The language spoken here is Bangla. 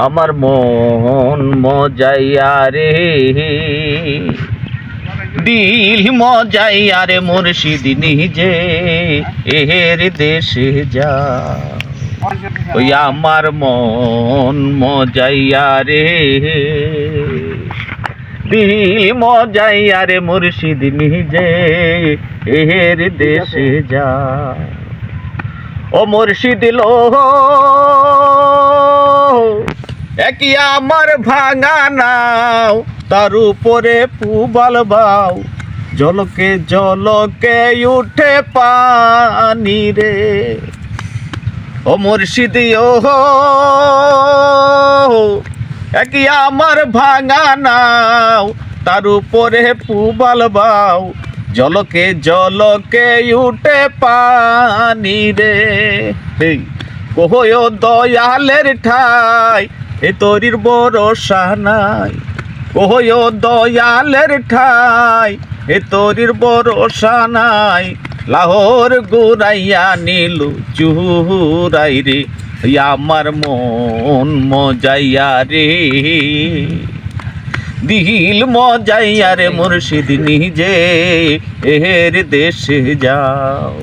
আমার মন মজাইয়া রে, দিল মজাইয়া রে মুর্শিদ নিজে এর দেশে যা। ওই আমার মন মজাইয়া রে, দিল মজাইয়া রে মুর্শিদ নিজে এর দেশে যা। ও মুর্শিদ লো একই আমার ভাঙা নাও, তার উপরে পুবাল বাও, জলকে জলকে উঠে পানি রে। ও মুর্শিদ একই আমার ভাঙা নাও, তার উপরে পুবাল বাও, জলকে জলকে উঠে পানি রে। কহয় দয়ালের ঠাই এ তরির ভরসা নাই, কহয় দয়ালের ঠাই এ তরির ভরসা নাই। লাহোর গুরাইয়া নীলু চুরাই রে, আমার মন মজাইয়া রে, দিল মজাইয়া রে মুর্শিদ নিজে এর দেশে যাও।